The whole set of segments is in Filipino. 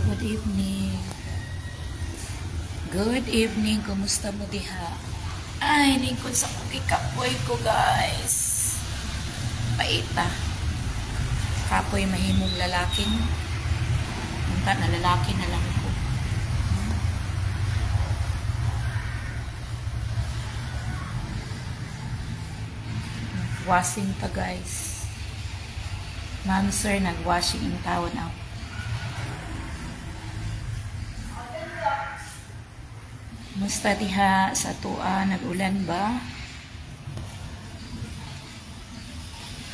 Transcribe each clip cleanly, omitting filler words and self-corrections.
good evening. Good evening, kumusta mo diha? Ay, lingkod sa kapoy ko, guys. Paita. Kapoy mahimong lalaking. Punta na lalaki na lang ko. Washing pa, guys. Ma'am, sir, nag-washing in tawon out. Musta diha sa tua? Nag-ulan ba?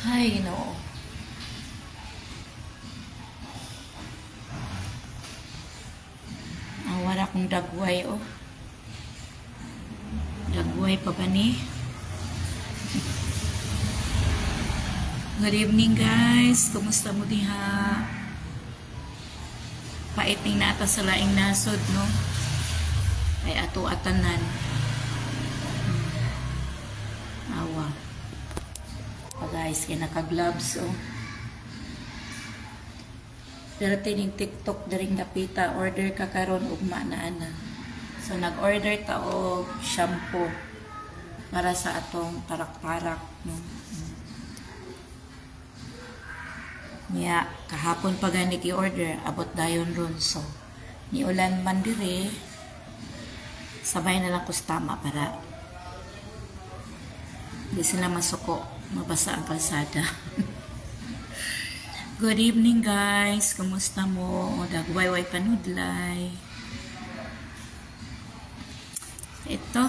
Ay, no. Wala akong dagway, oh. Dagway pa ba ni? Good evening, guys. Kumusta mo diha? Paiting na ata sa laing nasod, no? Ay ato atanan. Awa. Pa guys, kaya naka-gloves, oh. Pero tining TikTok daring napita, order ka karon ugma na ana. So nag-order ta og shampoo para sa atong tarak-tarak, no. Niya, kahapon pa gani i-order, abot dayon ron. So, ni ulan man dire, sabay na lang kustama para di sila masuko, mabasa ang kalsada. Good evening, guys. Kumusta mo? Dagwayway panudlay. Ito.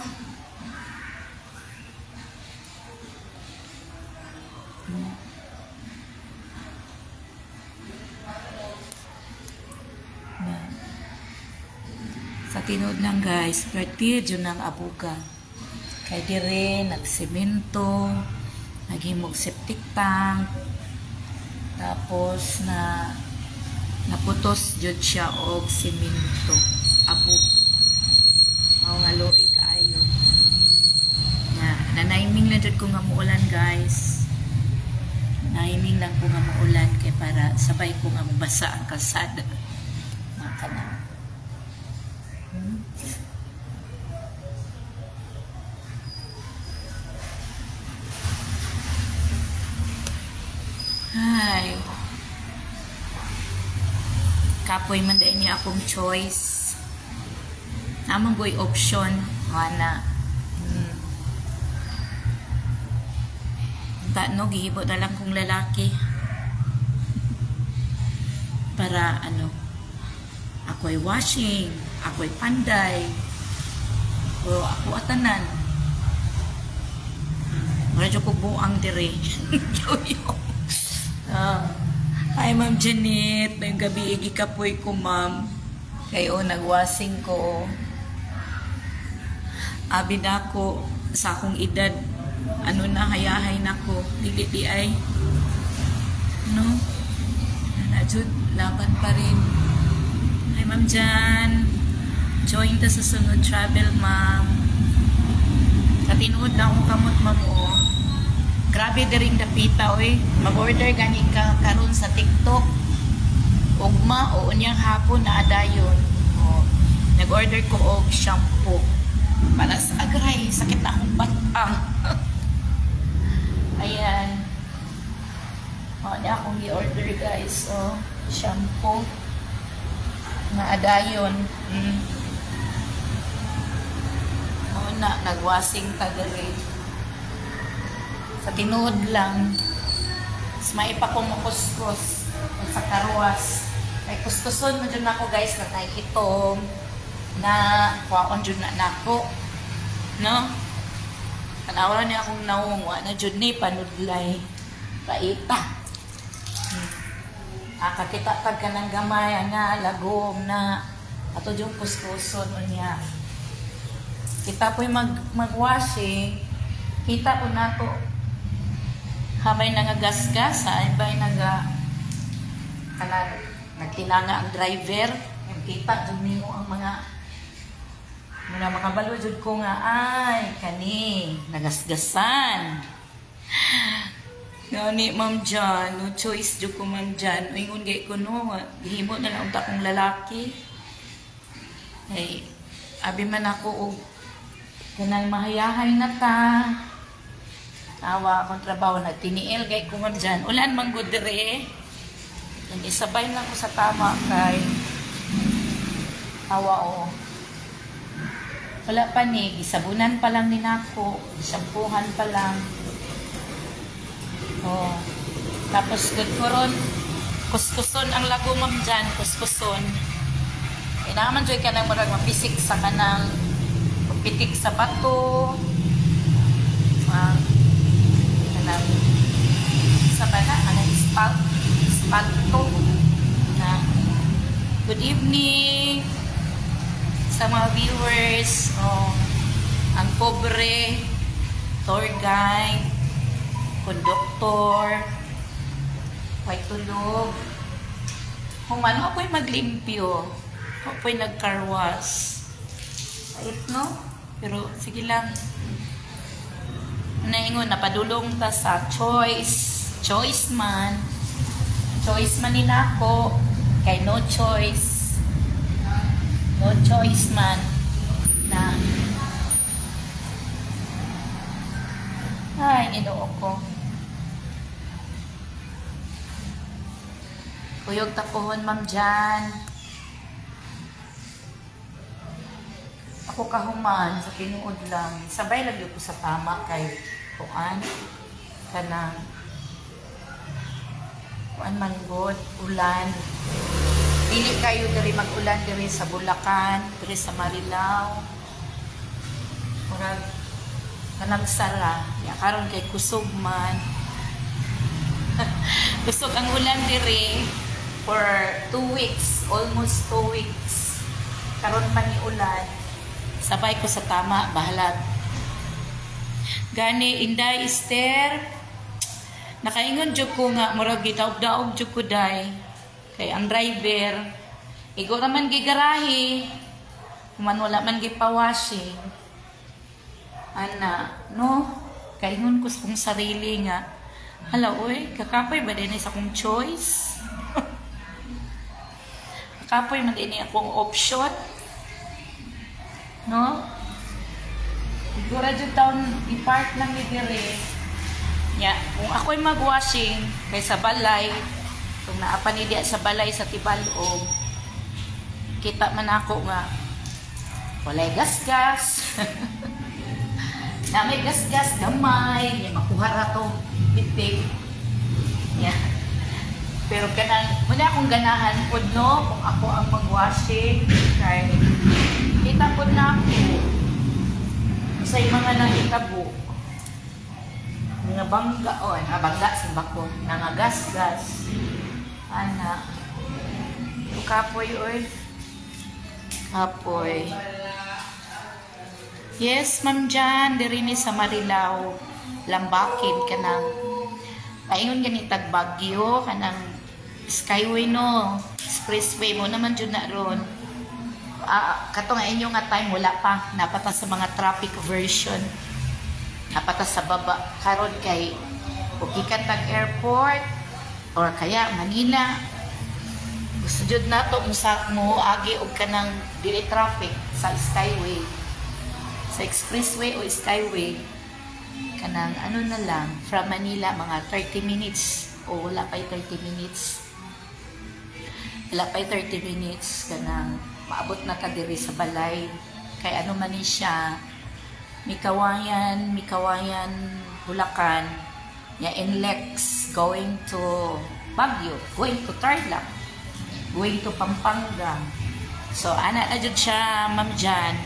Sa tinod lang, guys, pertir yun ang abuga. Kaya dire, nagsemento, naghimog septic tank, tapos naputos jud siya og semento. Abug. Nga loi kaayo. Nanaiming lang jud ko nga muulan, guys. Naiming lang ko nga muulan kay para sabay ko nga mabasa ang kalsada. Makana. Hi. Kapoy man dahil niya akong choice. Namang boy option. Wana. No, gihibo na lang kong lalaki. Para ano, ako'y washing, ako'y panday, o ako atanan. Medyo ko buang dire. Hi, Ma'am Janet. May gabi igikapoy ko, ma'am. Kayo, nagwasing ko. Abi na ko sa akong edad. Ano na, hayahay na ko. Dili di ay. No? Najud, laban pa rin. Hi, Ma'am Jan. Join ta sa sunod travel, ma'am. Katinuod na akong kamot, ma'am, oh. Grabe daring dapita, oy. Mag-order gani ka karon sa TikTok. Ugma o unyang hapon na adayon. O, nag-order ko og shampoo. Para sa agray, sakit na akong batang. Ayan. O, na akong i-order, guys. O, shampoo. Na adayon. O na, nagwasing tagari. Sa tinuod lang, mas maipa ko makuskus sa karuwas. Kay kustuson mo dyan ako, guys, na nakikitong na kuwaon dyan na nako. No? Kanawala niya akong naungwa na dyan ni panudlay. Paita. Kakita tag ka ng gamay na lagom na ato dyan kuskuson o niya. Kita po'y mag-washing, kita po na to. Habay nagagasgas, habay nagtinanga ang driver, yung kita, dun nimo ang mga makabalo dun ko nga, ay, kani, nagasgasan. Gani, Ma'am Jan. No choice dyan ko, Ma'am Jan. Ingon gay ko, no. Gihimo na lang unta kong lalaki. Ay, abi man ako, kanang mahayahay na ta. Awa akong trabaho na tiniil gay ko, Ma'am Jan. Ulan man good dire. Yan, isabay lang ko sa tama kay awa o. Wala pa ni, gisabunan pa lang ni nako. Isampuhan pa lang. Oh. Tapos good ko ron. Kuskuson ang lago, Ma'am Jan. Kuskuson. E naman joy ka nang marag mapisik sa kanang pitik sa bato. Kanang sa bana, anong spalto na good evening sa mga viewers. Oh, ang pobre tour guide, konduktor, may tulog. Kung ano ako'y maglimpyo, ako'y nagkarwas. Sait, no? Pero sige lang. Naingon, napadulong ta sa choice. Choice man. Choice man nila ako. Kay no choice. No choice man. Na. Ay, inoo ko. Kuyog tapuhon, Ma'am Jan. Ako kahuman sa tinuod lang. Sabay lang ko sa tama kay kuan. Kanang kuan man god, ulan. Dili kayo diri mag-ulan diri sa Bulacan, diri sa Marilao. Murag kanagsara. Ya karon kay kusog man. Kusog ang ulan diri for 2 weeks, almost 2 weeks. Karon man ni ulan. Sabay ko sa tama, bahala. Gani, Inday, Esther. Nakaingon jud ko nga, murag gidaog-daog jud ko day. Kay ang driver, igo naman gigarahe. Kuman wala man gipawashing. Ana, no? Kaingon ko sa kong sarili nga. Hala, oy, kakapoy ba din sa akong choice? Kakapoy man din akong option. No? Sigura dyan taon, i-park lang ni dire. Yeah. Kung ako'y mag-washing, kay sa balay, kung naapan ni diya sa balay sa Tibalog, kita man ako nga, walay gas-gas. Na may gas-gas, gamay, yung makuha ra to, bitik. Yeah. Pero kanang, muna akong ganahan po, no? Kung ako ang mag-washing, kay kita po na ako sa mga nangitabo mga bangga o bangga sa bako nga gas-gas ana kapoy oy kapoy. Yes, Ma'am Jan, diri ni sa Marilao Lambakin kanang paingon ganitag Bagyo kanang skyway no expressway mo naman jud na ron. Kato nga inyo nga time wala pa napata sa mga traffic version napata sa baba karon kay ugikan tag airport or kaya Manila gusto jud nato usa mo agi og kanang dili traffic sa skyway sa expressway o skyway kanang ano na lang from Manila mga 30 minutes o wala pa 30 minutes kanang maabot na ka diri sa balay kay ano man ni siya Mikawayan Bulacan ya NLEX going to Baguio going to Tarlac going to Pampanga so ana na jud siya Ma'am Jan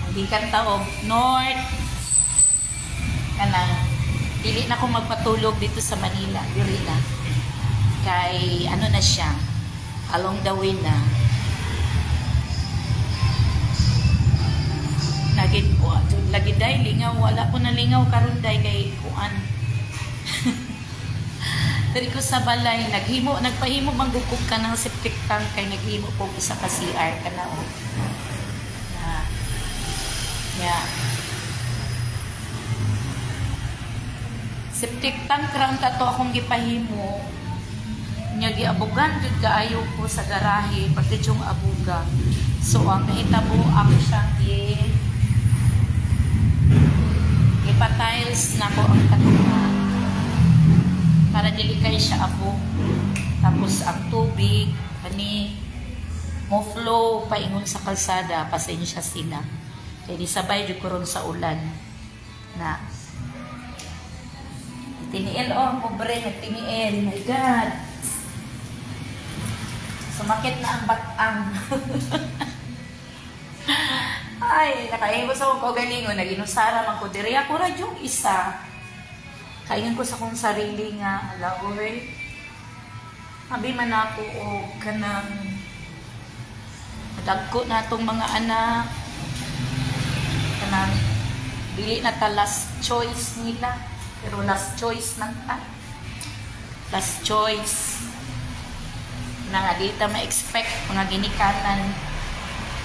hindi kan taog north kanang dili na ko magpatulog dito sa Manila dili na kay ano na siya along the way na lagi day lingaw wala ko na lingaw karon day kay kuan diri ko sa balay nagpahimo manggukog ka ng septic tank kay naghimo po isa ka CR kana o yeah Septic tank ra tato akong gipahimo. Nya giabugan jud kaayo ko sa garahe pati yung abuga. So ang kahitabo ako siyang ipa-tiles na ko ang katungan para dili kay siya abo. Tapos ang tubig kani mo flow paingon sa kalsada, pasensya sila. Kaya di sabay jud ko ron sa ulan na tiniil pobre nagtiniil. My God. Sumakit na ang batang. Ay, nakaimos ako galingon. Naginusara man ko. Diri ako ra yung isa. Kaingan ko sa kong sarili nga. Alaoy. Habi man ako o kanang dagko na itong mga anak. Kanang dili na ta last choice nila. Pero last choice lang ta. Last choice. Na nga di ta ma-expect mga ginikanan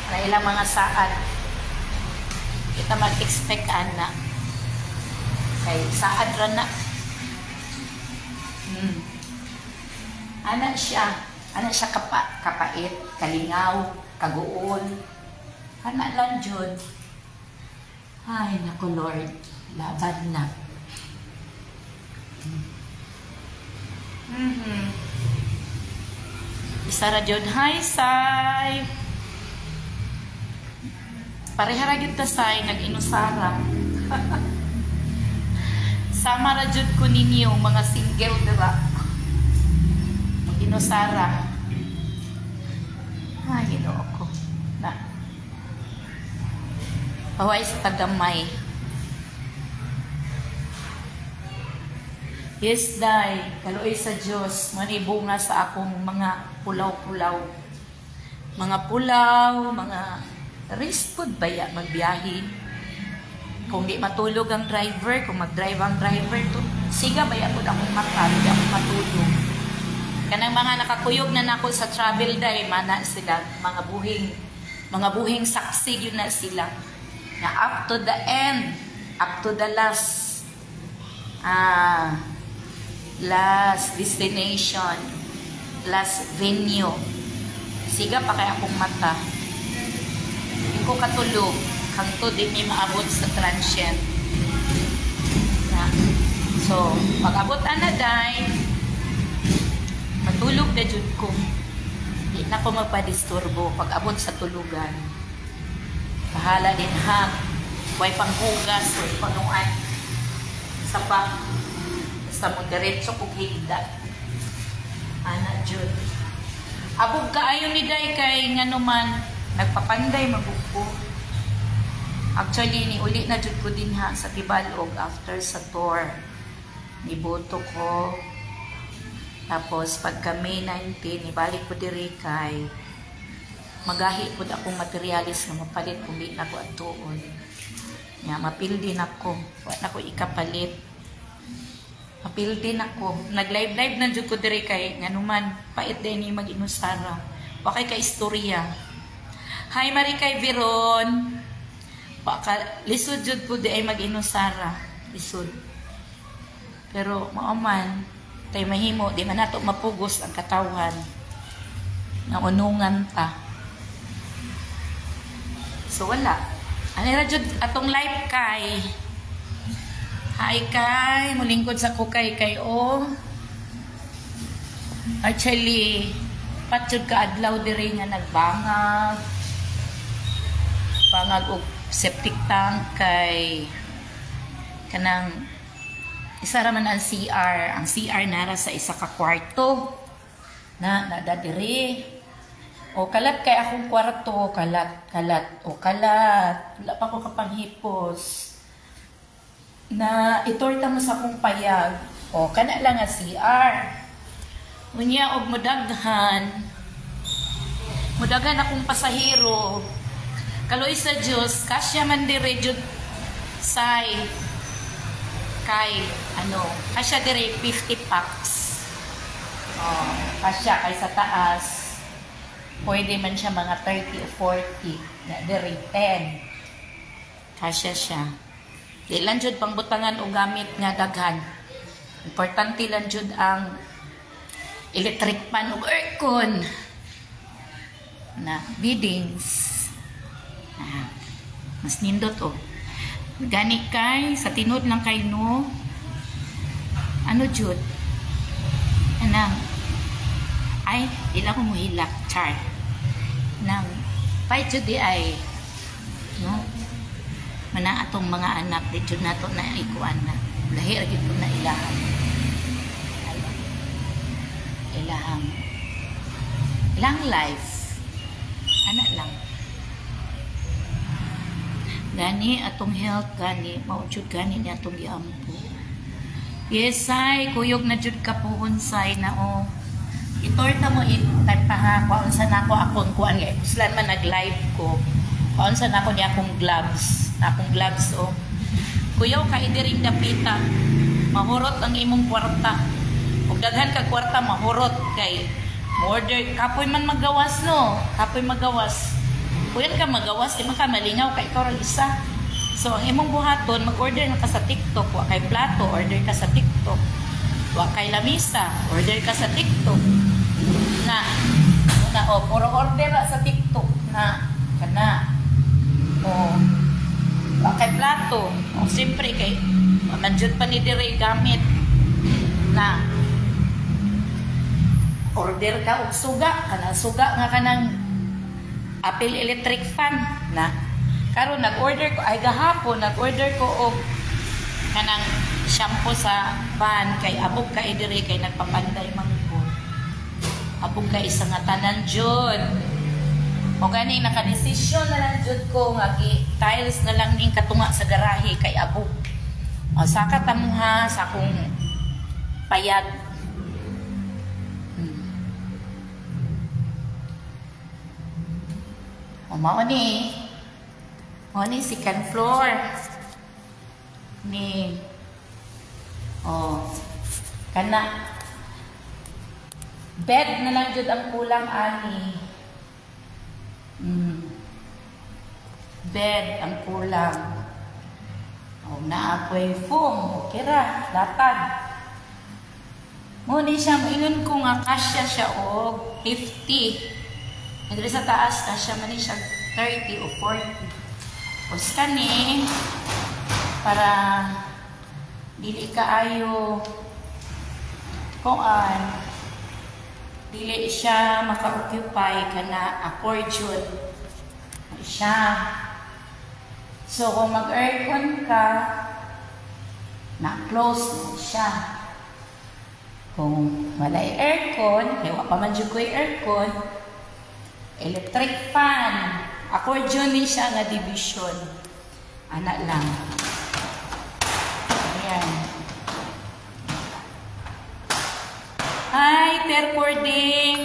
na ilang mga saad. Kita mag-expect ana. Kay saad ra na. Ana siya kapait, kalingaw, kaguol. Ana lang jud. Ay, naku Lord, laban na. Isa ra jud, hi Sai. Pareha ra gyud ta Sai, nag-inusara. Sama ra jud ko ninyo mga single dira. Mag-inusara. Ay, Ginoo ko. Na. Paway sa tagamay. Yes, Day. Kaluoy sa Diyos. Manibunga sa akong mga pulaw-pulaw. Mga pulaw, mga risk food baya magbiyahe. Kung di matulog ang driver, kung mag-drive ang driver, to, siga baya po akong makal, di akong matulog. Kanang mga nakakuyog na nako sa travel day, mana sila, mga buhing saksi yun na sila. Na up to the end, up to the last destination, last venue. Siga pa kaya akong mata. Hindi ko katulog. Hangto di may maabot sa transient. Na. So, pag-abot na day, matulog na jud ko. Hindi na ko magpadisturbo pag-abot sa tulugan. Bahala din ha. Huwag panghugas, huwag panguan. Isa pa. Basta mo diretso kong higda. Ana jud. Abog kaayo ni day kay nga naman nagpapanday magugpo. Actually ni uli na jud ko din ha sa Tibalog after sa tour. Niboto ko. Tapos pagka May 19 ibalik ko diri kay magahi pud akong materialis nga mapalit kung di na ko atuon. Nga mapildi na ko. Wa na ko ikapalit. Mapildi na ko. Nag-live na jud ko diri kay nganuman pait din ni mag-inusara. Wa kay ka istorya. Hi Marikay Veron. Baka lisod jud po di ay mag-inusara. Lisod. Pero maaman tay mahimo di man nato mapugos ang katawan. Naunungan ta. So wala. Ani ra jud atong live kay. Hi kay, mulingkod sa kukay kay o. Actually, patsud ka adlaw diri nga nagbangag. Bangag og septic tank kay kanang isa ra man ang CR. Ang CR nara sa isa ka kwarto na nadadiri. O kalat kay akong kwarto, kalat. O kalat. Wala pa ko kapanghipos. Na itorta mo sa akong payag. O kana lang nga CR. Unya og mudaghan akong pasahero. Kaloy sa Diyos, kasya man dire jud say kay kasya dire 50 packs. Oh, kasya kay sa taas. Pwede man siya mga 30 o 40. Na dire 10. Kasya siya. Di lang jud pangbutangan og gamit nga daghan. Importante lang jud ang electric pan ug aircon na biddings. Mas nindot gani kay sa tinod lang kay no ano jud anang ay ila ko mohilak chart nang pay jud di ay no mana atong mga anak di jud nato na ikuan na lahi ra gyud na ilang life ana lang gani atong health gani mao jud gani ni atong giampo. Yes ay kuyog na jud ka puhonsay na itorta mo nagpaha kuan sa nako akong kuan nga uslan man nag-live ko kuan sa nako ni akong gloves kuyaw ka idiring dapita mahurot ang imong kwarta ug daghan ka kwarta mahurot kay order kapoy man magawas no kapoy magawas kuyan ka magawas, di man ka malingaw kay ikaw isa. So, ang imong buhaton, mag-order na ka sa TikTok. Wa kay plato, order ka sa TikTok. Wa kay lamisa, order ka sa TikTok. Puro order sa TikTok na, kana. Wa kay plato. Siyempre, kay, manjud pa ni dire gamit na order ka og suga. Suga nga kanang apil electric fan na karon nag-order ko ay gahapon nag-order ko og kanang shampoo sa van kay abog ka diri kay nagpapanday man ko abog ka isa nga tanan jud o gani nakadesisyon na lang jud ko nga tiles na lang ning katunga sa garahe kay abog saka tamuha sa akong payag. Mao ni second floor ni kana bed na lang jud ang kulang ani bed ang kulang naapoy foam okay ra latag mo ni siya ingon ko nga kasya siya og 50. Nandito sa taas, kasya man siya 30 o 40. Pus kani, para dili kaayo kuan, dili siya maka-occupy kana accordion. Siya. So, kung mag-aircon ka, na-close na siya. Kung wala aircon, kaya pa man dyan ko aircon, electric fan. Accordion din siya nga division. Anak lang. Ayan. Hi, recording.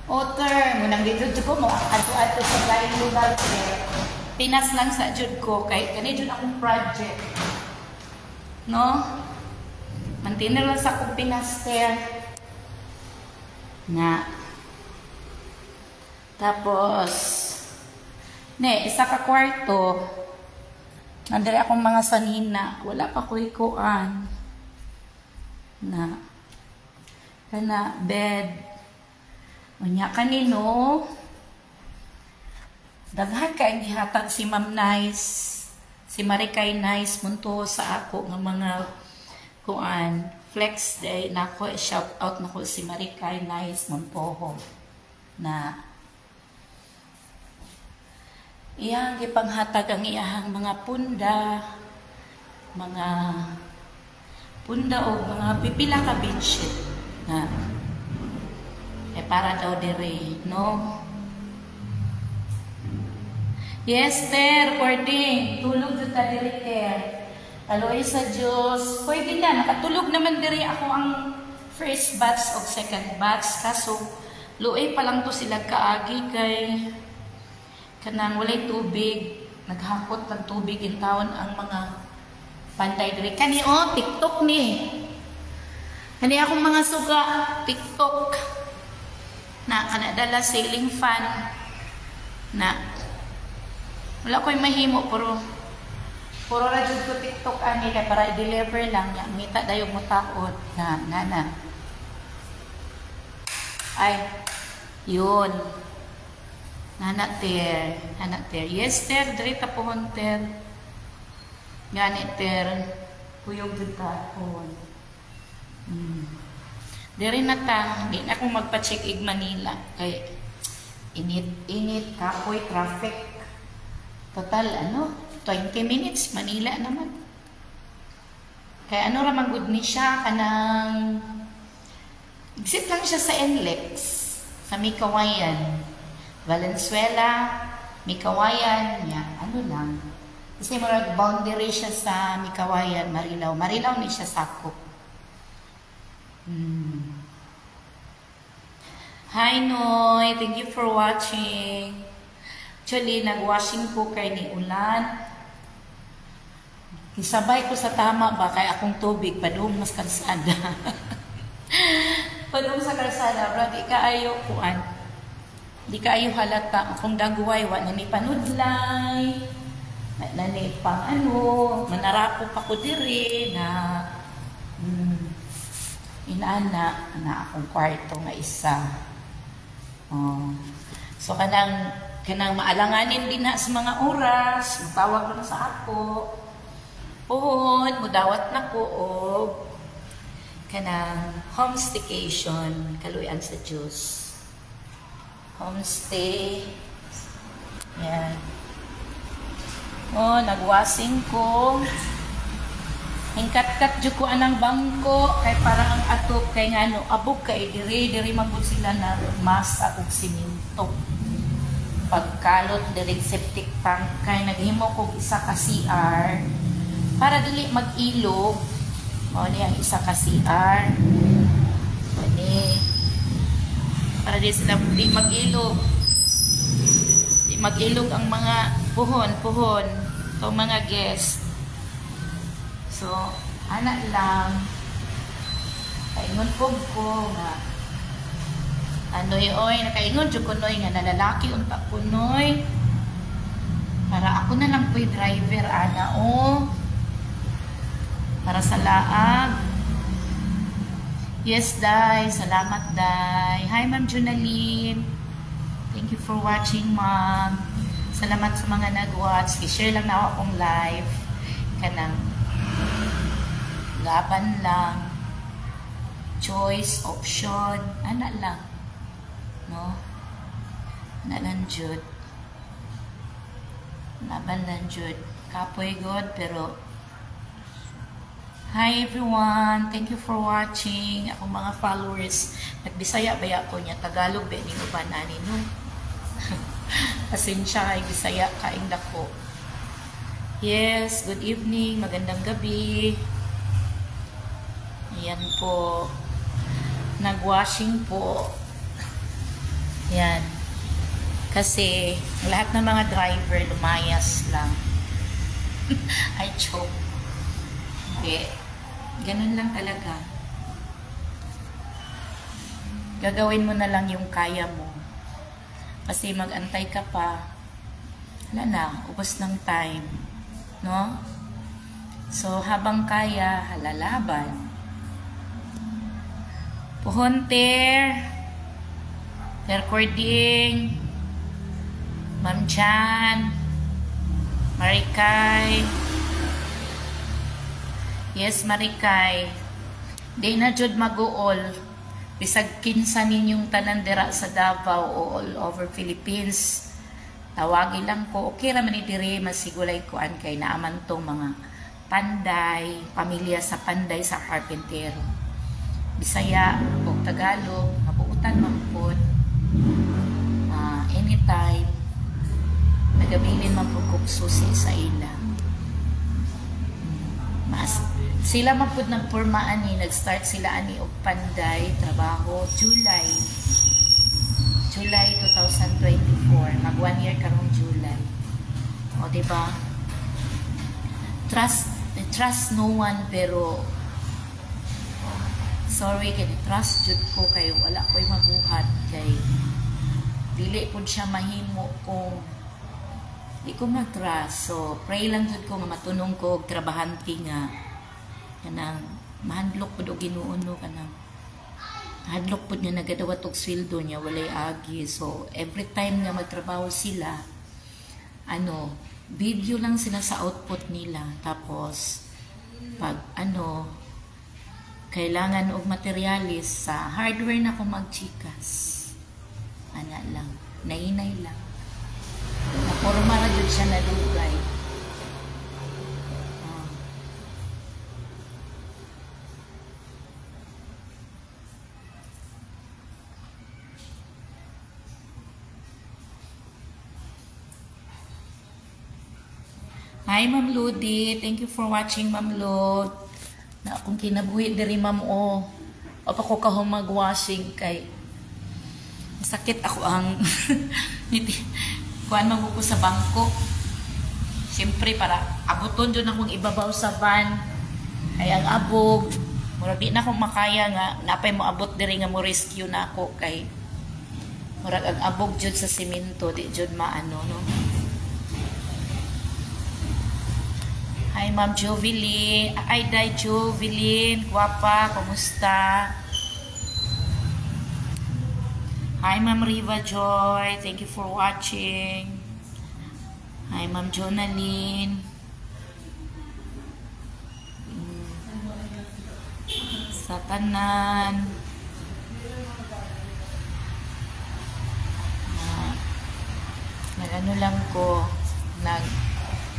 Otter. Munang dito ko mo. Ato-ato sa lain lugar. Pinas lang sa jud ko. Kay kani jud akong project. No? Mantinil lang sa akong pinaster. Na. Tapos, isa ka kwarto, nandiri akong mga sanina, wala pa ko ikuan, na, kana, bed, unya kanino, daghan ka ang gihatag si Ma'am Nice, si Marikay Nice, munto sa ako ng mga, kuan, flex day, nako, shout out nako si Marikay Nice, munto na, iyang gipanghatag ang iyahang mga punda o mga pipila ka bedsheet na para daw dire, no? Yes, ter, recording. Tulog dito dire, ter. Taloy sa Diyos. Pwede na, nakatulog naman dire ako ang first batch o second batch. Kaso, luoy pa lang to sila kaagi kay kanang walay tubig, naghakot ng tubig in town ang mga panday diri. Kani TikTok ni. Kani akong mga suga, TikTok. Na kanadala ceiling fan na wala ko'y mahimo pero Puro ra jud ko TikTok ani kay para i-deliver lang nya ngita dayon mo taod na nana. Ay, yun. Nana ter. Yes ter, diri ta pohon ter. Gani ter. Kuyog jud tahon. Diri na ta, di na ko magpa-check ig Manila kay init kapoy traffic. Total 20 minutes Manila naman. Kay ra man gud ni siya kanang exit lang siya sa NLEX sa Mikawayan. Valenzuela, Mikawayan, lang. Kasi murag boundary siya sa Mikawayan, Marilao. Marilao ni siya sakop. Hi Noy, thank you for watching. Actually, nag-washing po kay ni Ulan. Isabay ko sa tama ba kay akong tubig padung mas kalsada. Padung sa kalsada, bro, di kaayo kuan. Di kaayo halata akong dagway wa na ni panudlay. Na ni pang manarapo pa ko diri na inaana na akong kwarto nga isa. So kanang maalanganin din na sa mga oras, tawag na sa ako. Puhon, mudawat na ko og kanang homestaycation, kaluyan sa Diyos. Homestay. Yan. Nagwasing ko. Hingkat-kat jud ko anang bangko kay parang ang atop kay ngano abog kay diri magud sila na masa ug simento. Pagkalot diri septic tank kay naghimo kog isa ka CR para dili mag-ilog. Mao ni ang isa ka CR. Para di sila di mag-ilog. Di mag-ilog ang mga puhon to mga guest. So, anak lang. Kaingon ko nga nakaingon jud ko noy nga nalalaki unta ko noy. Para ako na lang po'y driver ana para sa laag. Yes, Day. Salamat, Day. Hi, Ma'am Junaline. Thank you for watching, Ma'am. Salamat sa mga nag-watch. I-share lang na akong live. Kanang laban lang. Choice, option. Ana lang. No? Ana lang jud. Laban lang jud. Kapoy God, pero hi everyone, thank you for watching. Akong mga followers, nagbisaya ba ako niya? Tagalog ba ni uban ani no? Pasensya kay Bisaya kaing dako. Yes, good evening, magandang gabi. Ayan po. Nagwashing po. Yan. Kasi lahat ng mga driver lumayas lang. Ay, choke. Okay. Ganun lang talaga. Gagawin mo na lang yung kaya mo. Kasi mag-antay ka pa. Wala na, ubos ng time. No? So, habang kaya, halalaban. Puhon, Ter. Recording. Ma'am Jan. Marikay. Yes, Marikay. Di na jud mag-uol. Bisag kinsa ninyong tanan dira sa Davao o all over Philippines. Tawagi lang ko. Okay raman ni dire masigulay kuan kay naaman tong mga Panday, pamilya sa Panday sa Carpintero. Bisaya o Tagalog, mabuutan man pod. Anytime nagabilin man pud kog susi sa ila. Mas sila mapud nagpormaan ni nag-start sila ani og Panday trabaho July 2024, mag 1 year karong July. O diba? Trust no one, pero sorry kay trust jud ko kay wala ko'y mabuhat kay dili pud siya mahimo kung di ko mag-trust. So pray lang jud ko nga matunong ko og trabahante nga kanang mahandlok pud og Ginoo no, kanang hadlok pud nga nagadawat og sweldo niya walay agi. So every time nga magtrabaho sila, ano, video lang sila sa output nila. Tapos pag ano kailangan og materialis sa hardware na ko magchikas, ana lang, nainay lang, naporma ra jud siya na dugay. Hi Ma'am Ludi, thank you for watching Ma'am Lud. Na akong kinabuhi diri Ma'am o pa ko kahong mag-washing kay sakit ako ang kuan maguko sa bangko. Siyempre para abuton doon akong ibabaw sa van ay ang abog. Murag di na akong makaya nga napay mo abot diri nga mo rescue na ako kay murag ang abog jud sa semento di jud maano no. Hi Ma'am Jovelyn. Ay, Day Jovelyn. Guwapa, kumusta? Hi Ma'am Riva Joy. Thank you for watching. Hi Ma'am Jonaline. Sa tanan. Nag-ano lang ko.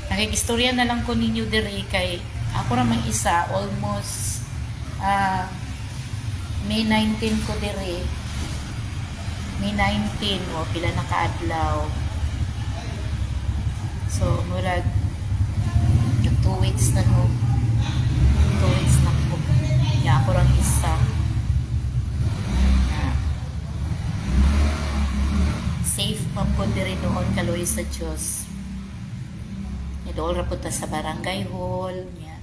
Nakikistorya na lang ko ninyo diri kay ako ramang isa almost May 19 ko diri. May 19 o pila na kaadlaw. So murag 2 weeks na no. 2 weeks na ko. Ya ako rang isa. Safe man ko diri noon kaloy sa Diyos. Idol ra pud ta sa barangay hall nya.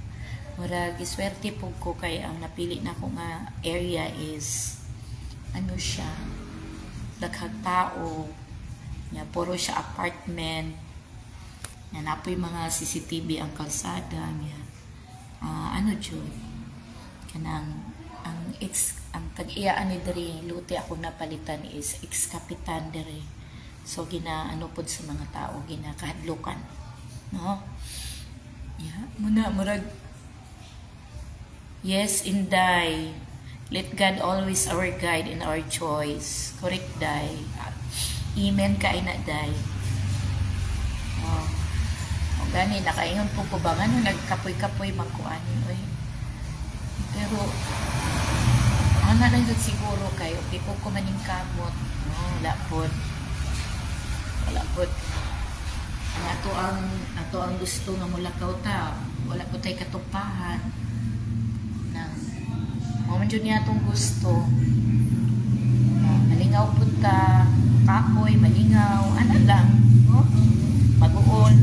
Murag iswerte pug ko kay ang napili na ko nga area is ano siya, daghang tao nya, puro siya apartment nya, napoy mga CCTV ang kalsada nya. Ano jud kanang ang tag-iyaan ni diri luti ako napalitan is ex-kapitan diri. So ginaano pud sa mga tao ginakahadlukan. No? Yeah, murag yes, Inday. Let God always our guide in our choice. Correct, Day. Amen ka ina, Day. O gani, nakaingon po ko ba nga nagkapoy-kapoy magkuanin, oy. Pero ana lang jud siguro kayo okay po ko maning kamot. No, wala pod. Ato ang gusto nga mulakaw ta, wala po tay katupahan nang mo man jud niya atong gusto. Malingaw po ta, kapoy malingaw ana lang no, mag-uon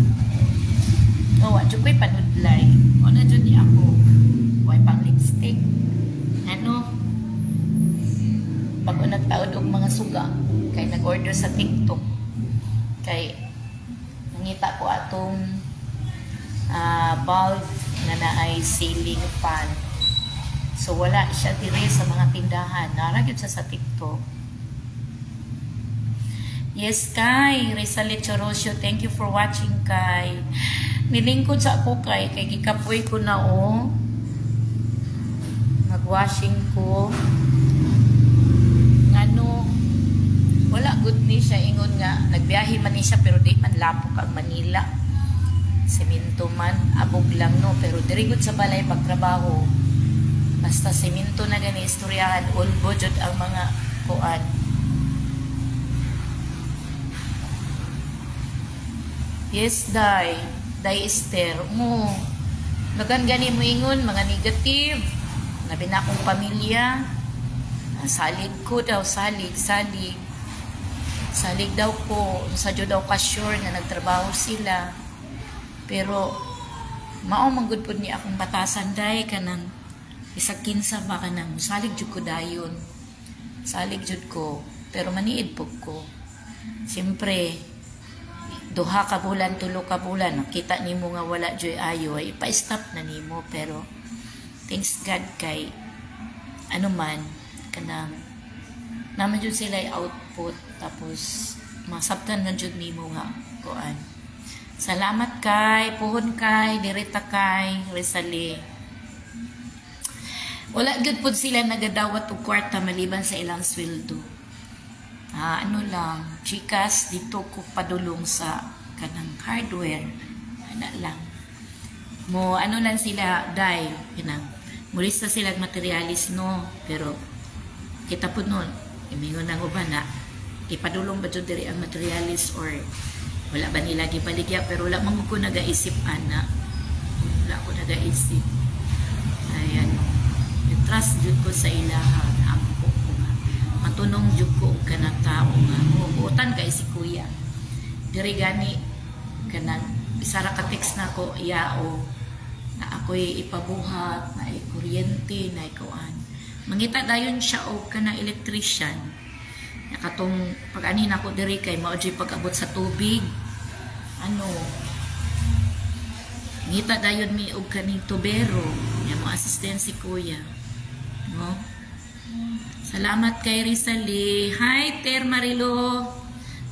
no, wa jud ko'y panudlay o na jud ni ako way pang lipstick ano pag nagtaod og mga suga kay nag-order sa TikTok kay nangita ko atong bulb nga naay ceiling fan. So wala siya dire sa mga tindahan. Naragid siya sa TikTok. Yes, Kay. Rizal Chorosio, thank you for watching, Kay. Nilingkod sa ako, Kay. Kay gikapoy ko na, oh. Nag-washing ko. Ngano, wala good ni siya. Ingon nga, nagbiyahe man ni siya, pero di man lapok ang Manila. Semento man, abog lang, no. Pero dirigod sa balay pagtrabaho. Basta semento na gani, istoryahan, ulbo jud ang mga kuan. Yes, Day. Day Esther. Mo. Lagan gani mo ingon, mga negative. Nabi na akong pamilya. Salig ko daw, salig. Salig daw ko. Sa daw ka sure na nagtrabaho sila. Pero, mao manggod po niya akong batasan, Day, kanang isag kinsa ba kanang salig jud ko dayon. Salig jud ko. Pero maniid po ko. Siyempre, duha ka bulan, tulo ka bulan, nakita nimo nga wala joy ayo, ay ipa-stop na nimo. Pero thanks God kay ano man kanang naman jud sila output, tapos masabtan na jud nimo nga kuan. Salamat kay puhon kay dirita kay Rizali. Wala gud pud sila nagadawat og kwarta maliban sa ilang sweldo. Ano lang, chikas dito ko padulong sa kanang hardware. Ana lang. Mo ano lang sila dai kanang mulista sila materialis no, pero kita pud nun imingon nang uban na ipadulong ba jud diri ang materialis or wala ba nila gibaligya, pero wala man ko nagaisip ana. Wala ko nagaisip. Ayan. Trust jud ko sa ilaha na ampo ko nga. Matunong jud ko og kanang tao nga mubutan kay si kuya. Diri gani kanang isara ka text na ko yao na ako'y ipabuhat na kuryente na ikuan. Mangita dayon siya og kanang electrician. Katong pag-anin ako diri kay mao jud pag-abot sa tubig. Ano? Ngita dayon mi og kaning tubero, nya mo assistant si kuya. No? Salamat kay Rizali. Hi Ter Marilo.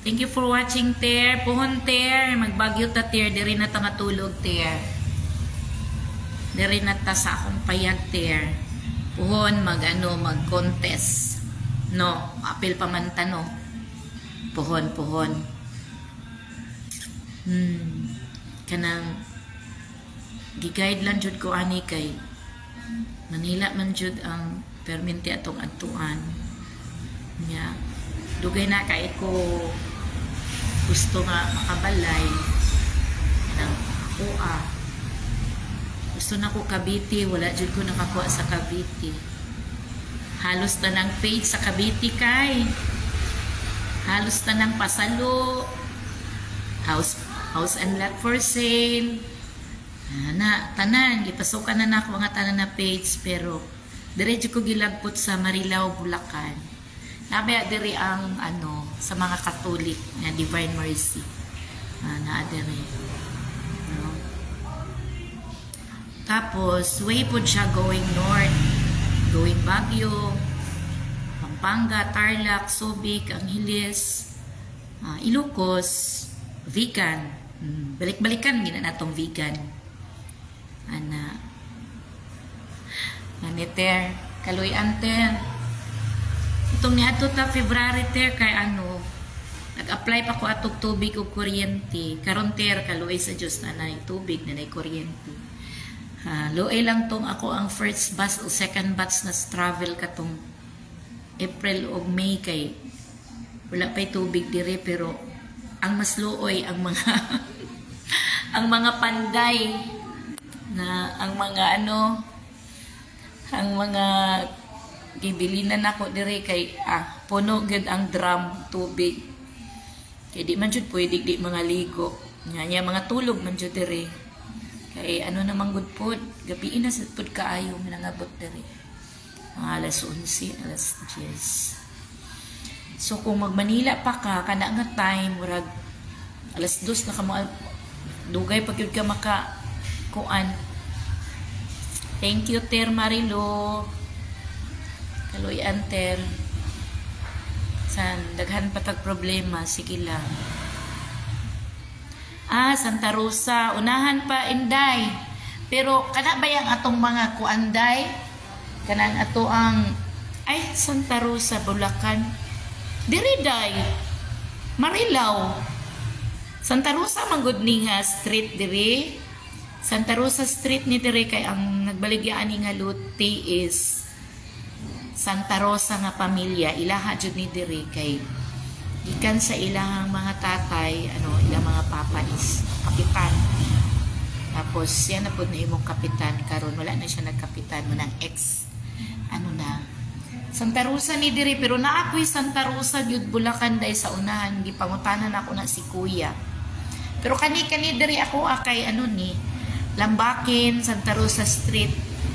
Thank you for watching Ter. Puhon Ter, magbagyo ta Ter, diri na ta matulog Ter. Diri na ta sa akong payag Ter. Puhon mag-contest. No, apil pa man tano. Puhon. Kanang gi-guide lang jud ko ani kay Manila man jud ang perminti atong adtuan. Nya dugay na kay ko gusto nga makabalay nang ako gusto na ko Cavite, wala jud ko nakakuha sa Cavite. Halos tanang page sa Cavite kay. Halos tanang pasalo. House and lot for sale. Tanan gipasukan na nako mga tanan na page, pero diretso ko gilagpot sa Marilao, Bulacan. Nabaya diri ang sa mga Katolik nga Divine Mercy. Na diri. No? Tapos way pod siya going north. Going Baguio, Pampanga, Tarlac, Subic, Angeles, Ilocos, vegan. Balik-balikan gina natong vegan. Ter, Kaluyan Ter. Itong niadto ta February Ter kay nag-apply pa ko atog tubig o kuryente. Karon Ter kaluoy sa Dios na nay tubig na nay kuryente. Loay lang tong ako ang first batch o second batch na travel katong April o May kay wala pa'y tubig dire, pero ang mas looy ang mga ang mga panday na ang mga ang mga gibilinan ako dire kay puno gid ang drum tubig kay di man jud pwede di mga ligo nya mga tulog man jud dire. Kay namang good pod, gabi na sa pod kaayo minangabot diri. Alas 11, alas 10. So kung mag-Manila pa ka kana nga time murag alas 2 na ka mo dugay pag yun ka maka kuan. Thank you Ter Marilo. Kaluyan Ter. San daghan patag problema, sige lang. Santa Rosa, unahan pa Inday. Pero kana ba yang atong mga kuanday? Kanan ato ang Santa Rosa, Bulacan. Diri day. Marilao. Santa Rosa manggod ni nga street diri. Santa Rosa Street ni diri kay ang nagbaligya ani nga luti is Santa Rosa nga pamilya. Ilaha jud ni diri kay ikan sa ilang mga tatay, ilang mga papa is kapitan. Tapos yan na po na imong kapitan karon wala na siya nagkapitan mo ng ex Santa Rosa ni diri, pero naakoy Santa Rosa gyud Bulacan day sa unahan gipangutanan ako na si kuya. Pero kani diri ako kay ni Lambakin, Santa Rosa Street.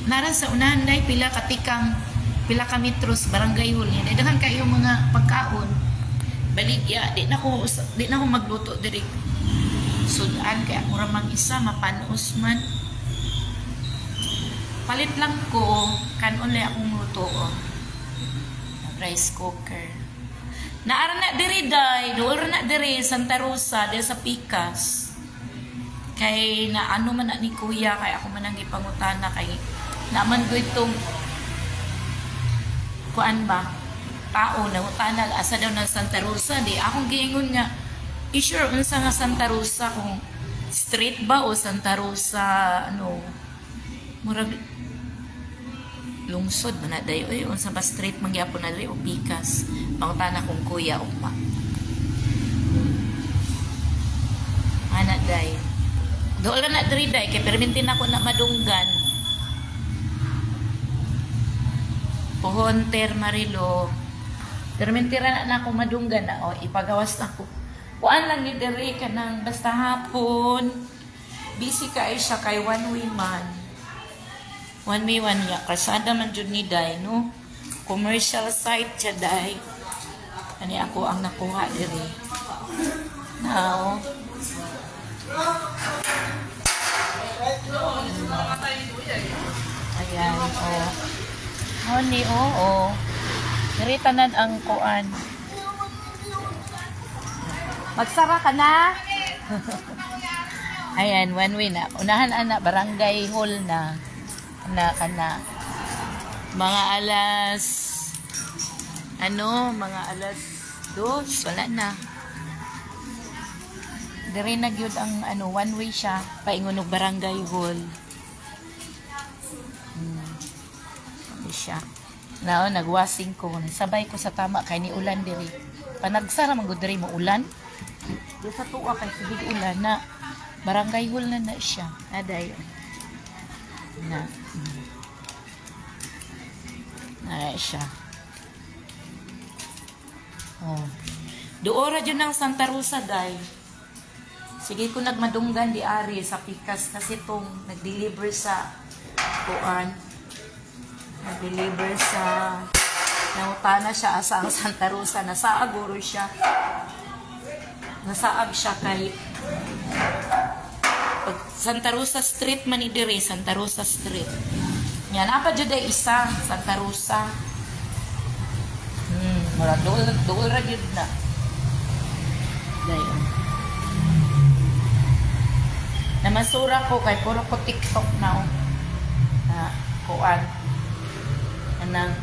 Nara sa unahan day pila ka metros barangay hall niya. Daghan kayo mga pagkaon. Baligya, di na ko magluto diri. sudan kaya ako ramang isa mapanos man. Palit lang ko kanon lay akong luto rice cooker. Naara na diri day, dool na diri Santa Rosa diri sa Pikas. Kay na ano man na ni kuya kay ako man ang gipangutana kay naman ko itong kuan ba tao na utana asa daw ng Santa Rosa di akong giingon nga i-sure unsa nga Santa Rosa kung street ba o Santa Rosa ano murag lungsod man na dayo unsa ba street mangyapon na diri o Pikas mangutana kung kuya o pa ana day doon lang na diri day kay permintin ako na madunggan pohon Marilo permintira na ako madunggan na ipagawas na ko kuan lang ni diri kanang basta hapon busy kay siya kay one way ya kasada man jud ni day no commercial site siya day ani ako ang nakuha diri now ayan honey diri tanan ang kuan magsara ka na ayan one way na unahan ana barangay hall na kana mga alas mga alas 2 wala na diri na gyud ang one way siya paingon og barangay hall siya nao nagwasing ko sabay ko sa tama kay ni ulan diri panagsara man gud diri mo ulan di sa tuwa kay subig ulan na barangay hall na siya aday na siya doora dyan ng Santa Rosa day sige ko nagmadunggan di ari sa Pikas kasi tong nag-deliver sa kuan nag-deliver sa nautana siya asa ang Santa Rosa nasaag guro siya nasaag siya kay pag Santa Rosa Street man idiri Santa Rosa Street yan apa jud ay isa Santa Rosa mura dool ra gyud na dayon namasura ko kay puro ko TikTok na kuan anang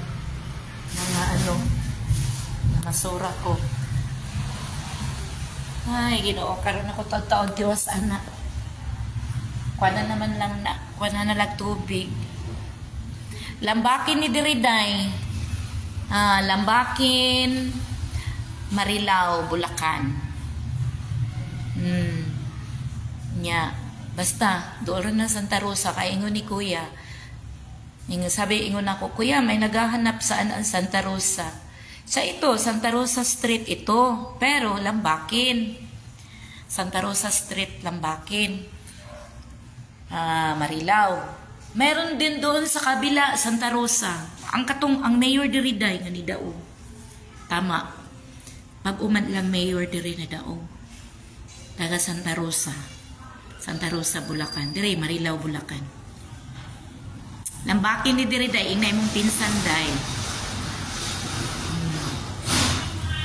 mga namasura ko ay Ginoo karon ako taon Dios anak kuana naman lang na kuana na lag tubig lambakin ni diri day lambakin Marilao Bulacan nya basta doon na Santa Rosa kay ingon ni kuya sabi ingon ako kuya may naghahanap saan ang Santa Rosa sa ito Santa Rosa Street ito pero Lambakin Santa Rosa Street Lambakin Marilao meron din doon sa kabila Santa Rosa ang mayor diri day nga ni Dao tama pag-uman lang mayor diri na Dao taga Santa Rosa Bulacan diri Marilao Bulacan lambakin ni diri day ingay mong pinsan day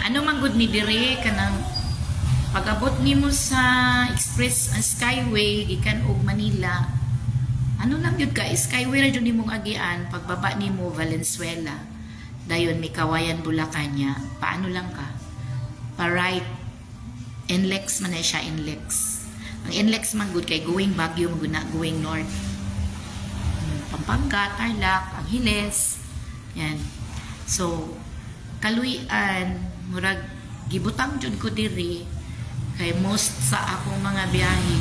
ano man gud ni diri kanang pag-abot nimo sa Express Skyway gikan og Manila ano lang yun ka Skyway ra jud nimong agian pagbaba nimo Valenzuela dayon may Kawayan Bulacan nya paano lang ka pa right NLEX man siya NLEX ang NLEX man gud kay going Baguio man going north Pampanga Tarlac Angeles yan so kaluyan murag gibutang jud ko diri kay most sa akong mga biyahe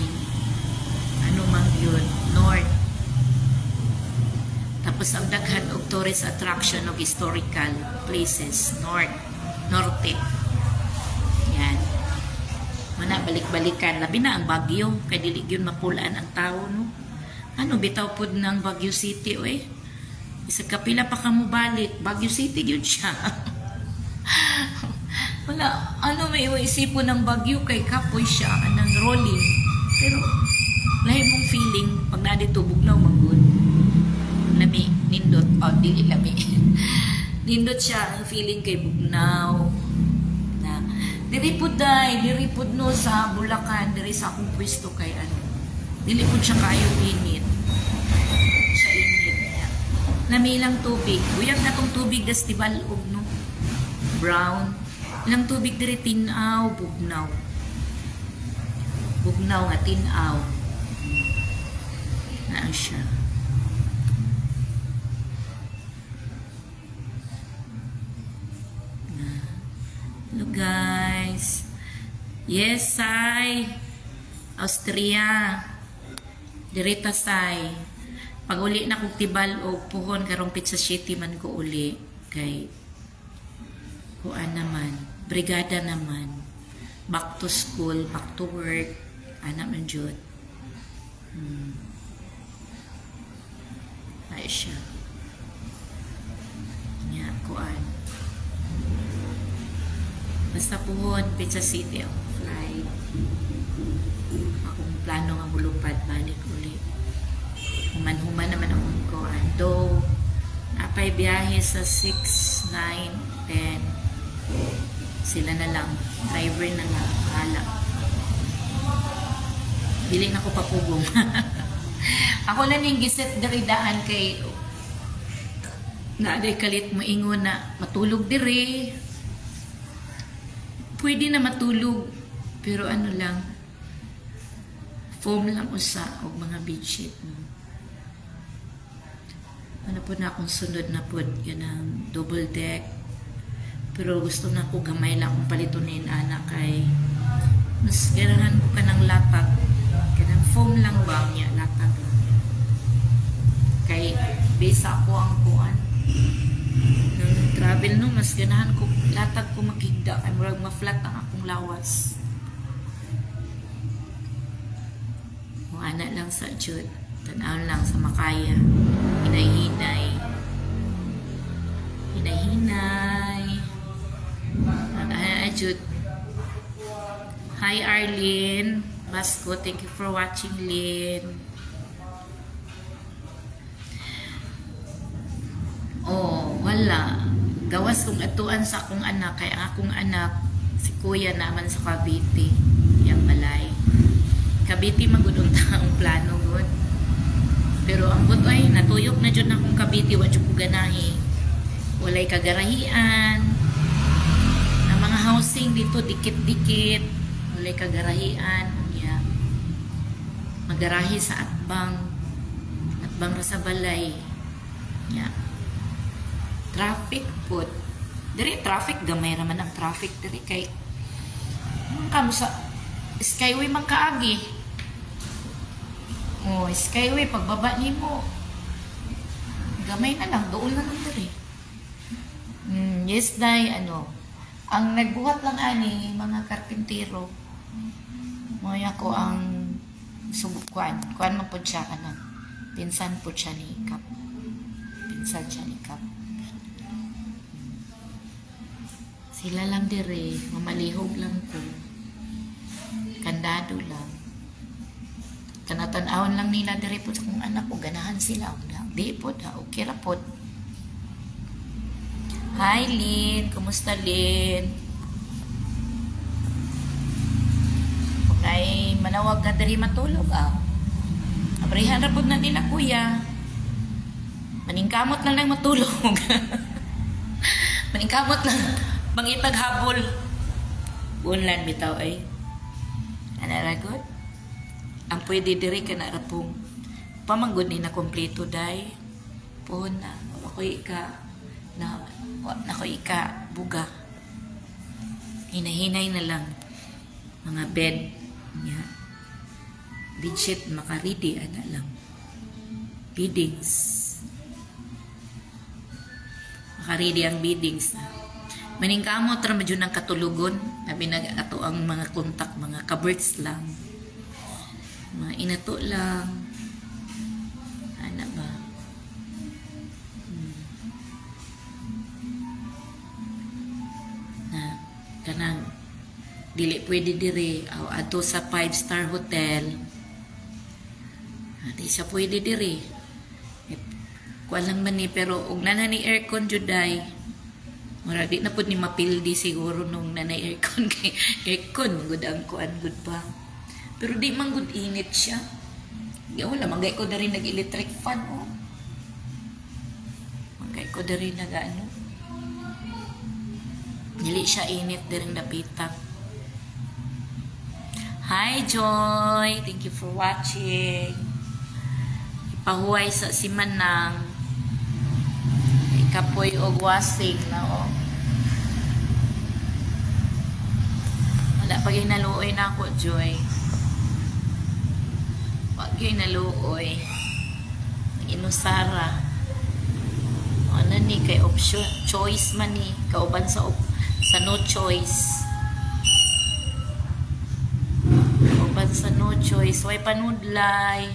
ano man yun north tapos ang daghan og tourist attraction og historical places norte yan mana balik-balikan labi na ang Baguio kay dili gyud mapulaan ang tawo no ano bitaw pud ng Baguio City isa kapila pa ka mo balik Baguio City gyud siya wala ano may isipon ng Baguio kay kapoy siya anang rolling Pero lahi mong feeling pag na dito bugnaw magud. Lami nindot dili lami. Nindot siya ang feeling kay bugnaw. Na diri pud no sa Bulacan, diri sa akong pwesto kay ano. Dili pud siya kayo init. Siya init niya. Lami lang tubig. Uyab na tong tubig das tibalog no. Brown. Ilang tubig diri tinaw, bugnaw. Bugnaw nga tinaw. Naa siya. Hello guys. Yes, Sai. Austria. Direta Sai. Pag uli na kong tibal o puhon karong Pizza City man ko uli. Kay kuan naman. Brigada naman. Back to school, back to work. Anak man jud. Ay siya. Nya kuan. Basta puhon, Pizza City ang flight. Akong plano nga mulupad, balik uli. Human-human naman akong kuan. Though, napay biyahe sa 6, 9, 10. Sila na lang. Driver na lang. Hala. Dili na ko papugong. Ako lang yung giset daridaan kay naaday kalit mo ingon na matulog diri. Pwede na matulog, pero ano lang, foam lang usa o mga bedsheet. Ano po na akong sunod na po, yan ang double deck. Pero gusto na ko gamay lang kung palitunin, anak, kay mas ganahan ko ka ng latag. Kanang foam lang ba niya, latag lang. Kay besa ako ang kuan. Nung travel no, mas ganahan ko latag ko makigda kay murag ma-flat ang akong lawas. Kung anak lang sa jud, tanaw lang sa makaya. Hinay-hinay. Hinay-hinay. Jud. Hi Arlene. Basco, thank you for watching, Lynn. Oh, wala. Gawas kong atuan sa akong anak. Kaya ang akong anak, si kuya naman sa Cavite. Yang balay. Cavite magudong taong plano good. Pero ang buto ay natuyok na dyan akong Cavite. Wadyo ko ganahi. Walay kagarahian. Ang mga housing dito dikit-dikit. Walay kagarahian. Yeah. Magarahi sa atbang. Atbang ra sa balay. Yeah. Traffic po. Diri traffic, gamay raman ang traffic diri kay kamo sa Skyway man kaagi. Oh, Skyway pagbaba nimo. Gamay na lang, doon na lang diri. Yes, day ano. Ang nagbuhat lang ani mga karpintero. Moya ko ang subukan. Kuan man pud siya kanang pinsan pud siya ni Kap. Pinsan siya ni Kap. Sila lang dire, mamalihog lang ko. Kandado lang. Kanatan-awan lang nila dire po sa kong anak ko, ganahan sila. Di po, okay ra po. Hi Lynn, kumusta Lynn? Kung ay manawag ka dire matulog abrihan ra po na nila kuya. Maningkamot lang lang matulog. Maningkamot lang. Mangitag habol. Unlan bitaw ay. Anaragot. Ang pwede diri ka na rapong. Pamanggod ni na kompleto day. Puhon na. Ako'y ika. Ako'y ika. Buga. Hinahinay na lang. Mga bed. Yeah. Bedsheet makaridi. Ana lang. Beddings. Makaridi ang beddings na. Maningkamot ra medyo ng katulugon. Sabi na ato ang mga kontak, mga kaberts lang. Mga inato lang. Ano ba? Na, kanang, dili pwede diri. Ato sa 5-star hotel. Di siya pwede diri. Kuan lang man ni pero ug nana ni aircon juday. Mura di na pud ni mapildi siguro nung nanay aircon kay aircon gud ang kuan gud pa. Pero di man gud init siya. Ya wala magay ko diri nag-electric fan oh. Magay ko diri nag-ano. Dili siya init diri napitang. Hi Joy, thank you for watching. Ipahuway sa si Manang. Kapoy og wasing na oh. Wala pag naluoy na ako, Joy. Pag naluoy. Inusara. Ano ni kay option choice man ni kauban sa no choice. Kauban sa no choice. Way panudlay.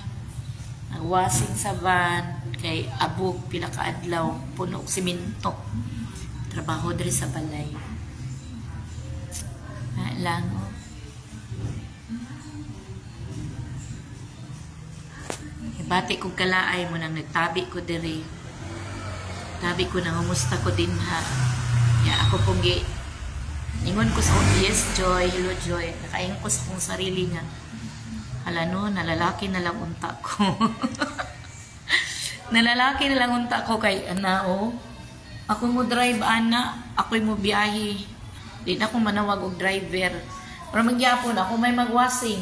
Nagwasing sa van. Kay abog pila ka adlaw puno og simento trabaho diri sa balay lang oh. Ibati kog kalaay mo nang nagtabi ko diri tabi ko nang umusta ko din ha ya ako pong ningon ko sa yes Joy hello Joy nakaing ko sa kong sarili nga hala no nalalaki na lang unta ko. Nalalaki na lang unta ko kay ana oh. Ako mo drive ana, ako mo biyahe. Di na ako manawag og driver. Pero magyapon ako may magwasing.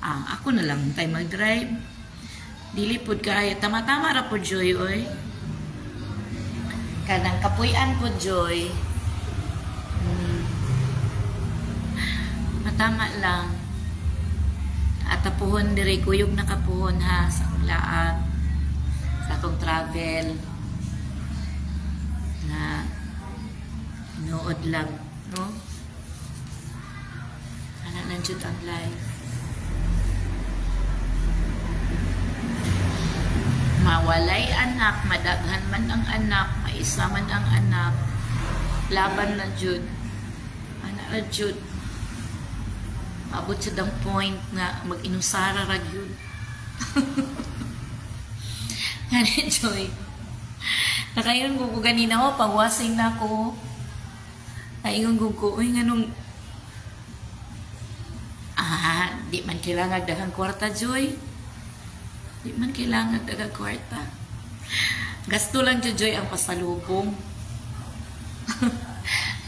Ako na lang tay mag-drive. Dili pud kay tama-tama ra pud Joy oy. Kanang kapuy-an pud Joy. Matama lang. At tapuhon diri kuyog na kapuhon ha sa ulaan. Sa atong travel na nood lang no ana nang jud ang life mawalay anak madaghan man ang anak maisa man ang anak laban na jud ana ra jud abot sa dang point nga mag-inusara ra jud. Gani Joy. Nakayon ko ganina ko, pagwasing na ko. Nakayon ko, uy nganong di man kailangan daghang kwarta Joy. Di man kailangan daghang kwarta. Gasto lang Joy ang pasalubong.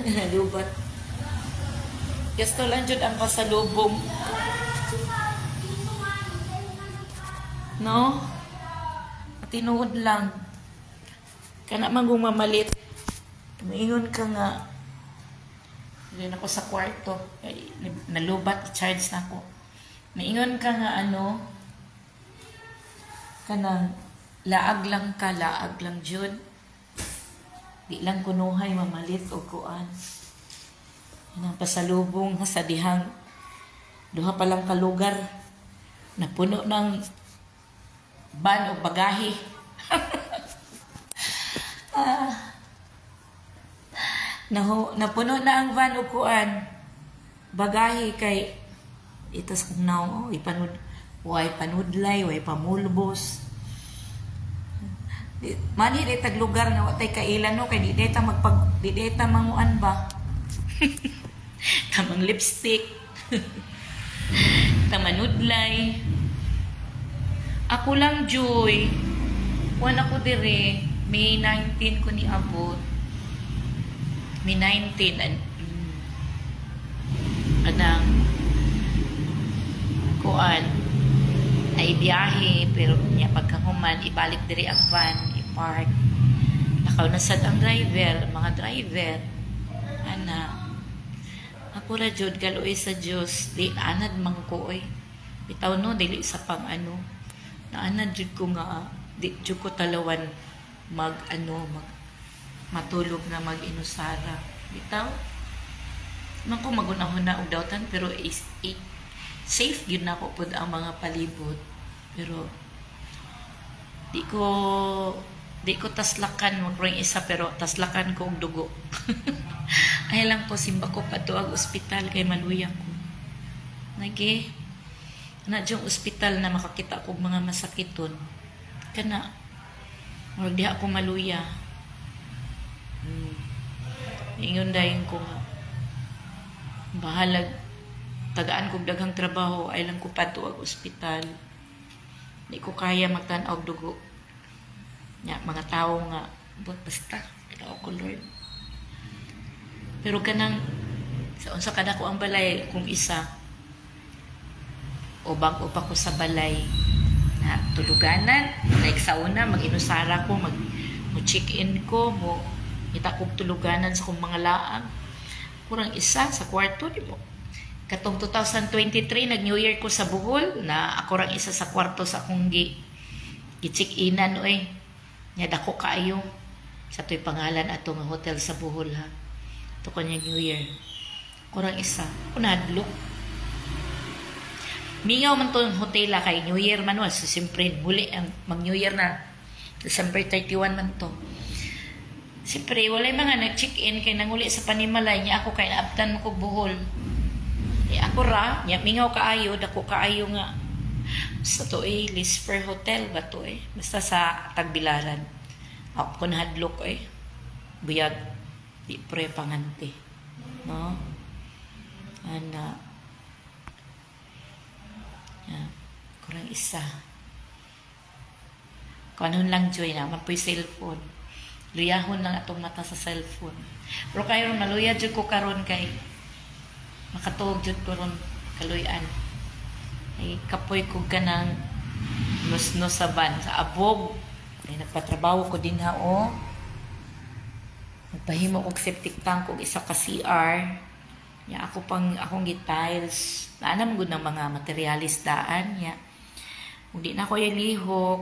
Nalubat. Gasto lang jud ang pasalubong. No? Tinuod lang. Kana man kung mamalit. Maingon ka nga. Rin ako sa kwarto. Ay, nalubat, i-charge na ako. Maingon ka nga ano. Kanang laag lang ka, laag lang jud. Di lang kunuhay mamalit o kuan. Yan ang pasalubong sa dihang duha pa lang ka lugar. Napuno ng ban o bagahe. Napuno na ang van o kuan. Bagahe kay itas kung naong way panudlay, way pamulbos. Mani ditag lugar nga watay kailan no kay di deta manguan ba. Tamang lipstick. Tamanudlay. Ako lang, Joy. Wala ko dire. May 19 ko ni abot. May 19. Anang kuan. Ay biyahe. Pero niya pagkahuman, ibalik dire ang van. I-park. Nakaw na sad ang driver. Mga driver. Ana. Ako ra, Jod. Galoy sa Diyos. Di anad mangkoy. Bitaw no. Dili sa pang ano. Naanad jud ko nga di jud ko talawan matulog na mag-inusara bitaw man ko magunahon na og dawtan pero safe gyud na ko pud ang mga palibot pero di ko taslakan mo isa pero taslakan ko og dugo. Ay lang po simba ko pa to ang ospital kay maluya ko. Nage na diyang ospital na makakita ko mga masakiton. Kana, murag diha ako maluya. Ingon dayon ko nga. Bahalag, tagaan ko daghang trabaho, ay lang ko pato ang ospital. Di ko kaya magtanaw dugo. Ya, mga tao nga, basta, tao ko Lord. Pero kanang, sa unsa kada ko ang balay, kung isa, o bago pa ko sa balay, na tuluganan, like sa una, mag-inusara ko, mag-check-in ko, itakog tuluganan sa kong mga laang. Kurang isa sa kwarto, di mo. Katong 2023, nag-New Year ko sa Bohol, na ako rang isa sa kwarto sa akong gi-check-inan, oy. Nya dako kaayo sa to'y pangalan ato nga hotel sa Bohol, ha. Ito kanyang New Year. Kurang isa. Kunadlok. Mingaw man to yung hotel kay New Year man was. So, siyempre, muli ang mag-New Year na. December 31 man to. Siyempre, walay mga nag-check-in kay nanguli sa Panimalay. Niya ako kay naabtan mo ko Bohol. Ako ra, niya mingaw kaayo, dako kaayo nga. Basta to Lisper Hotel ba to Basta sa Tagbilaran. Ako nahadlok Buyag. Di pre pangante. No? Ana. Kurang isa. Kanon lang joy na, mapoy cellphone. Luyahon lang atong mata sa cellphone. Pero kayo maluya jud ko karon kay makatuog jud ko ron kaluyan. Ay kapoy ko ganang nusno sa ban sa abog. Ay nagpatrabaho ko din Nagpahimo og septic tank og isa ka CR. Ya akong gitiles. Naanam gud ng mga materialis daan ya. Hindi na ko yung lihok.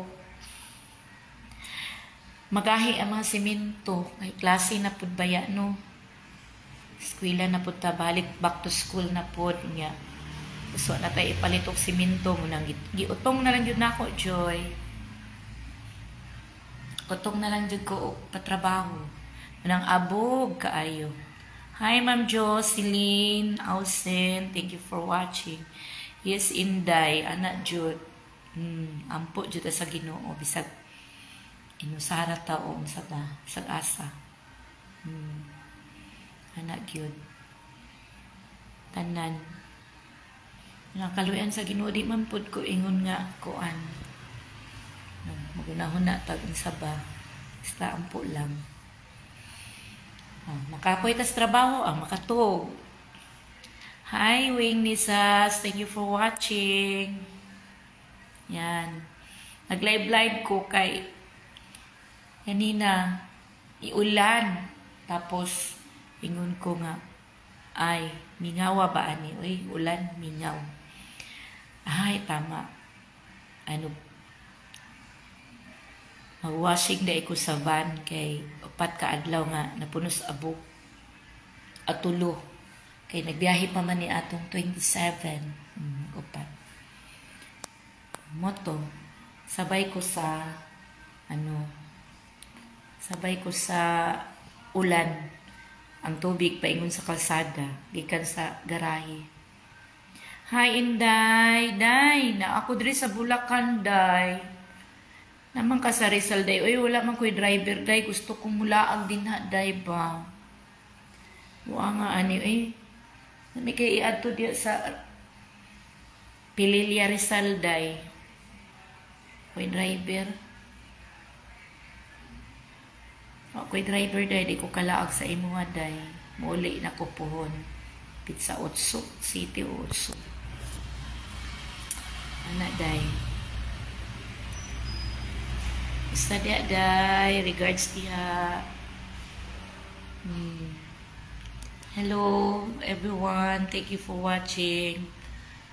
Magahi ang mga simento. May klase na pud baya, no? Eskwela na pud ta, balik back to school na pud. Nga. So, na tayo ipalit og simento. Munang giutong na lang yun na ako, Joy. Utong na lang yun ko patrabaho. Munang abog kaayo. Hi, Ma'am Jocelyn, Ausen. Thank you for watching. Yes, Inday. Anak Jud. Ampo jud sa Ginoo bisag inusara taong sa asa. Anak gyud. Tanan. Nakaluyan sa Ginoo di man pud ko ingon nga kuan. Magunahon na tag saba. Basta ampo lang. Makapoy tas trabaho makatog. Hi, Wing Nisas. Thank you for watching. Yan. Nag-live ko kay kanina iulan. Tapos ingon ko nga ay mingawa ba ani? Uy, ulan, mingaw. Ay, tama. Mag-washing da ko sa van kay upat ka adlaw nga napunos abog at tulo. Kay nagbiyahe pa man ni atong 27. Upat. Moto, sabay ko sa ulan ang tubig paingon sa kalsada gikan sa garahe. Hi Inday, Day, na ako diri sa Bulacan, Day. Naman ka sa Rizal, Day. Uy, wala man ko'y driver, Day. Gusto kong mulaag din ha, Day ba? Wa nga ani may kay iadto diya sa Pililya Rizal, Day. Ko'y driver. Ko'y driver, Day. Di ko kalaag sa imo, Day. Muli na ko pohon. Pizza Otso. City Otso. Anak, Day. Basta diya, Day. Regards diya. Hello, everyone. Thank you for watching.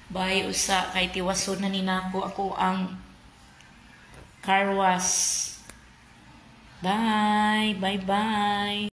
Bye, usa. Kay tiwason na ninako ako ang car wash. Bye. Bye-bye.